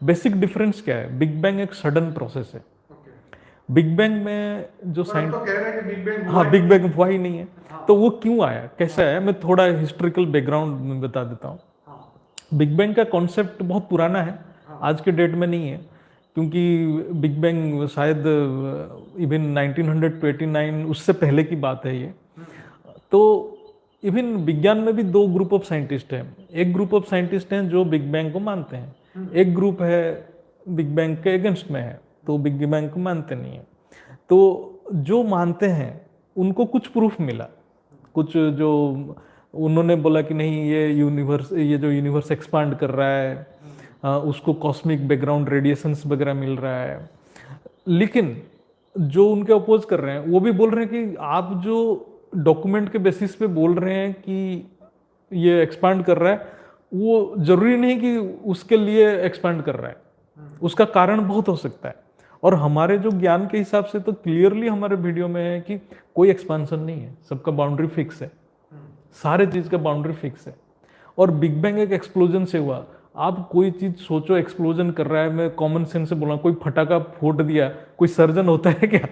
Basic difference क्या है, big bang एक सडन प्रोसेस है। बिग बैंग में जो साइंस तो कह रहे हैं कि बिग बैंग हुआ हाँ, ही बिग नहीं। बैंग हुआ ही नहीं है। हाँ तो वो क्यों आया, कैसे आया, मैं थोड़ा हिस्टोरिकल बैकग्राउंड में बता देता हूँ। हाँ बिग बैंग का कॉन्सेप्ट बहुत पुराना है, हाँ आज के डेट में नहीं है, क्योंकि बिग बैंग शायद इवन 1929 उससे पहले की बात है ये। तो इवन विज्ञान में भी दो ग्रुप ऑफ साइंटिस्ट हैं। एक ग्रुप ऑफ साइंटिस्ट हैं जो बिग बैंग को मानते हैं, एक ग्रुप है बिग बैंग के अगेंस्ट में है, तो बिग बैंग को मानते नहीं है। तो जो मानते हैं उनको कुछ प्रूफ मिला, कुछ जो उन्होंने बोला कि नहीं ये यूनिवर्स, ये जो यूनिवर्स एक्सपांड कर रहा है, उसको कॉस्मिक बैकग्राउंड रेडिएशंस वगैरह मिल रहा है। लेकिन जो उनके अपोज कर रहे हैं वो भी बोल रहे हैं कि आप जो डॉक्यूमेंट के बेसिस पे बोल रहे हैं कि ये एक्सपांड कर रहा है, वो जरूरी नहीं कि उसके लिए एक्सपांड कर रहा है, उसका कारण बहुत हो सकता है। और हमारे जो ज्ञान के हिसाब से तो क्लियरली हमारे वीडियो में है कि कोई एक्सपांशन नहीं है, सबका बाउंड्री फिक्स है, सारे चीज का बाउंड्री फिक्स है। और बिग बैंग एक एक्सप्लोजन से हुआ। आप कोई चीज सोचो एक्सप्लोजन कर रहा है, मैं कॉमन सेंस से बोल रहा हूँ, कोई फटाका फोड़ दिया, कोई सर्जन होता है क्या?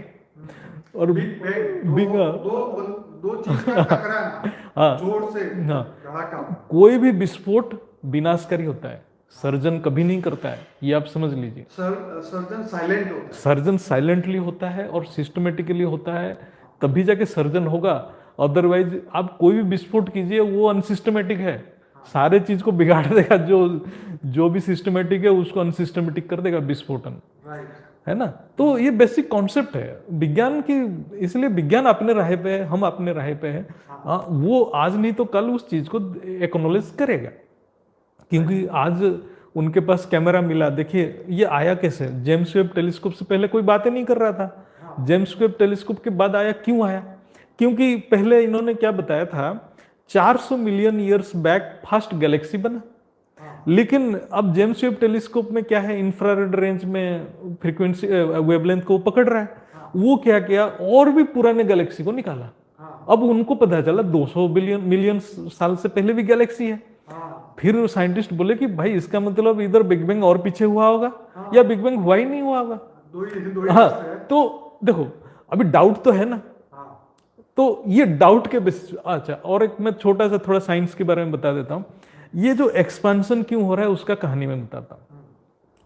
और बिग बैंग बिग दो दो दो चीज का टकराना, हाँ जोर से हाँ, धड़ाका। कोई भी विस्फोट विनाशकारी होता है, सर्जन कभी नहीं करता है, ये आप समझ लीजिए। सर्जन साइलेंट होता है। सर्जन साइलेंटली होता है और सिस्टमेटिकली होता है, तभी जाके सर्जन होगा। अदरवाइज आप कोई भी विस्फोट कीजिए वो अनसिस्टमेटिक है, सारे चीज को बिगाड़ देगा। जो जो भी सिस्टमेटिक है उसको अनसिस्टमेटिक कर देगा विस्फोटन, राइट। है ना। तो ये बेसिक कॉन्सेप्ट है विज्ञान की, इसलिए विज्ञान अपने राह पे है, हम अपने राह पे है। वो आज नहीं तो कल उस चीज को एक्नॉलेज करेगा, क्योंकि आज उनके पास कैमरा मिला। देखिए ये आया कैसे, जेम्स वेब टेलीस्कोप से पहले कोई बातें नहीं कर रहा था, जेम्स वेब टेलीस्कोप के बाद आया। क्यों आया? क्योंकि पहले इन्होंने क्या बताया था, 400 million years back first Galaxy बना। लेकिन अब जेम्स वेब टेलीस्कोप में क्या है, इंफ्रारेड रेंज में फ्रीक्वेंसी वेवलेंथ को पकड़ रहा है। वो क्या किया, और भी पुराने गैलेक्सी को निकाला। अब उनको पता चला 200 बिलियन मिलियन साल से पहले भी गैलेक्सी है। फिर साइंटिस्ट बोले कि भाई इसका मतलब इधर बिग बैंग और पीछे हुआ होगा, या बिग बैंग हुआ ही नहीं हुआ होगा। दो ही हाँ, रास्ते हैं। तो देखो अभी डाउट तो है ना। तो ये डाउट के बेसिस, अच्छा और एक मैं छोटा सा थोड़ा साइंस के बारे में बता देता हूँ। ये जो एक्सपेंशन क्यों हो रहा है उसका कहानी मैं बताता हूँ।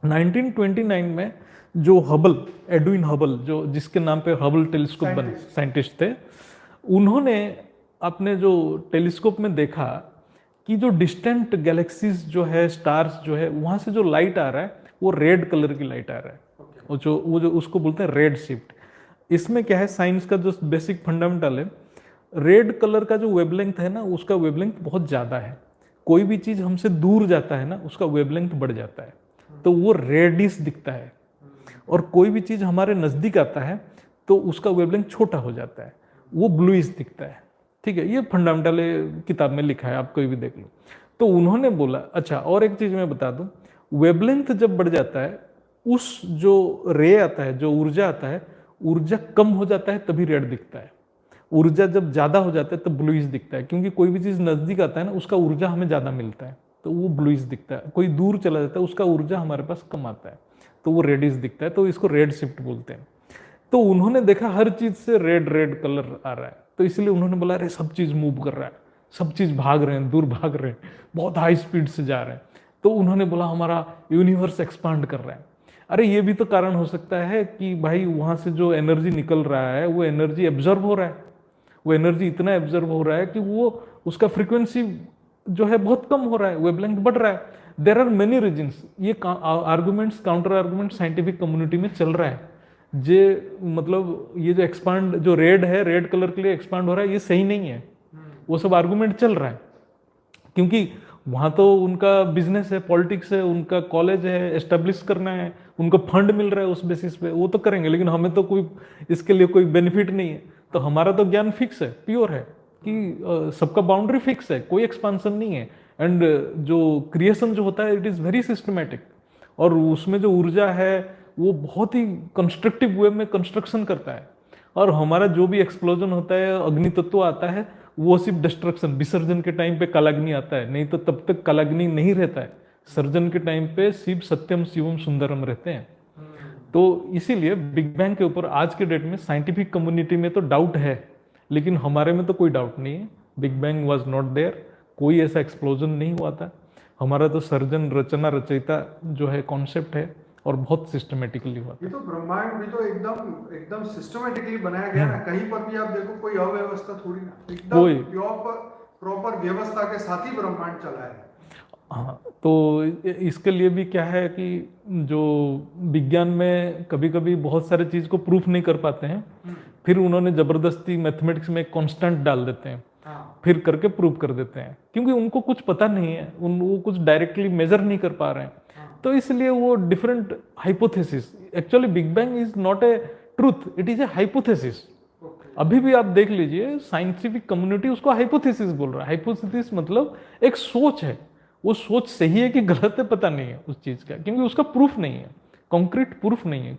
1929 में जो हबल, एडविन हबल, जो जिसके नाम पे हबल टेलीस्कोप बने, साइंटिस्ट थे, उन्होंने अपने जो टेलीस्कोप में देखा कि जो डिस्टेंट गैलेक्सीज जो है, स्टार्स जो है, वहां से जो लाइट आ रहा है वो रेड कलर की लाइट आ रहा है। वो जो उसको बोलते हैं रेड शिफ्ट। इसमें क्या है, साइंस का जो बेसिक फंडामेंटल है, रेड कलर का जो वेवलेंथ है ना, उसका वेवलेंथ बहुत ज़्यादा है। कोई भी चीज़ हमसे दूर जाता है ना, उसका वेवलेंथ बढ़ जाता है, तो वो रेडिश दिखता है। और कोई भी चीज़ हमारे नज़दीक आता है तो उसका वेवलेंथ छोटा हो जाता है, वो ब्लूइश दिखता है। ठीक है, ये फंडामेंटल किताब में लिखा है, आप कोई भी देख लो। तो उन्होंने बोला, अच्छा और एक चीज़ मैं बता दूं, वेवलेंथ जब बढ़ जाता है, उस जो रे आता है, जो ऊर्जा आता है, ऊर्जा कम हो जाता है तभी रेड दिखता है। ऊर्जा जब ज़्यादा हो जाता है तब ब्लूइश दिखता है, क्योंकि कोई भी चीज़ नज़दीक आता है ना, उसका ऊर्जा हमें ज़्यादा मिलता है तो वो ब्लूइश दिखता है। कोई दूर चला जाता है, उसका ऊर्जा हमारे पास कम आता है तो वो रेडिश दिखता है, तो इसको रेड शिफ्ट बोलते हैं। तो उन्होंने देखा हर चीज़ से रेड रेड कलर आ रहा है, तो इसलिए उन्होंने बोला अरे सब चीज़ मूव कर रहा है, सब चीज़ भाग रहे हैं, दूर भाग रहे हैं, बहुत हाई स्पीड से जा रहे हैं। तो उन्होंने बोला हमारा यूनिवर्स एक्सपांड कर रहा है। अरे ये भी तो कारण हो सकता है कि भाई वहाँ से जो एनर्जी निकल रहा है वो एनर्जी एब्जॉर्ब हो रहा है, वो एनर्जी इतना एब्जॉर्ब हो रहा है कि वो उसका फ्रीक्वेंसी जो है बहुत कम हो रहा है, वेवलेंथ बढ़ रहा है। There are many reasons. ये arguments, counter argument scientific community में चल रहा है। जे मतलब ये जो एक्सपांड, जो रेड है, रेड कलर के लिए एक्सपांड हो रहा है, ये सही नहीं है, वो सब आर्गूमेंट चल रहा है। क्योंकि वहाँ तो उनका बिजनेस है, पॉलिटिक्स है, उनका कॉलेज है, एस्टेब्लिश करना है, उनको फंड मिल रहा है, उस बेसिस पे वो तो करेंगे। लेकिन हमें तो कोई इसके लिए कोई बेनिफिट नहीं है। तो हमारा तो ज्ञान फिक्स है, प्योर है कि सबका बाउंड्री फिक्स है, कोई एक्सपांसन नहीं है। एंड जो क्रिएशन जो होता है इट इज़ वेरी सिस्टमेटिक, और उसमें जो ऊर्जा है वो बहुत ही कंस्ट्रक्टिव वे में कंस्ट्रक्शन करता है। और हमारा जो भी एक्सप्लोजन होता है, अग्नि तत्व आता है, वो सिर्फ डिस्ट्रक्शन, विसर्जन के टाइम पे कालाग्नि आता है, नहीं तो तब तक कालाग्नि नहीं रहता है। सर्जन के टाइम पे शिव सत्यम शिवम सुंदरम रहते हैं। तो इसीलिए बिग बैंग के ऊपर आज के डेट में साइंटिफिक कम्युनिटी में तो डाउट है, लेकिन हमारे में तो कोई डाउट नहीं है। Big bang was not there, कोई ऐसा एक्सप्लोजन नहीं हुआ था। हमारा तो सर्जन रचना रचयिता जो है कॉन्सेप्ट है और बहुत सिस्टमेटिकली हुआ था। ये तो ब्रह्मांड भी तो एकदम एकदम सिस्टमेटिकली बनाया गया ना, कहीं पर भी आप देखो कोई अव्यवस्था थोड़ी ना, कोई एकदम प्रॉपर व्यवस्था के साथ ही ब्रह्मांड चला है। हाँ, तो इसके लिए भी क्या है कि जो विज्ञान में कभी कभी बहुत सारे चीज को प्रूफ नहीं कर पाते हैं, फिर उन्होंने जबरदस्ती मैथमेटिक्स में कांस्टेंट डाल देते हैं, फिर करके प्रूव कर देते हैं, क्योंकि उनको कुछ पता नहीं है, वो कुछ डायरेक्टली मेजर नहीं कर पा रहे हैं। तो इसलिए वो different hypothesis, actually big bang is not a truth, it is a hypothesis. अभी भी आप देख लीजिए साइंटिफिक कम्युनिटी उसको हाइपोथेसिस बोल रहा है। हाइपोथेसिस मतलब एक सोच है, वो सोच सही है कि गलत है पता नहीं है उस चीज का, क्योंकि उसका प्रूफ नहीं है, कॉन्क्रीट प्रूफ नहीं है।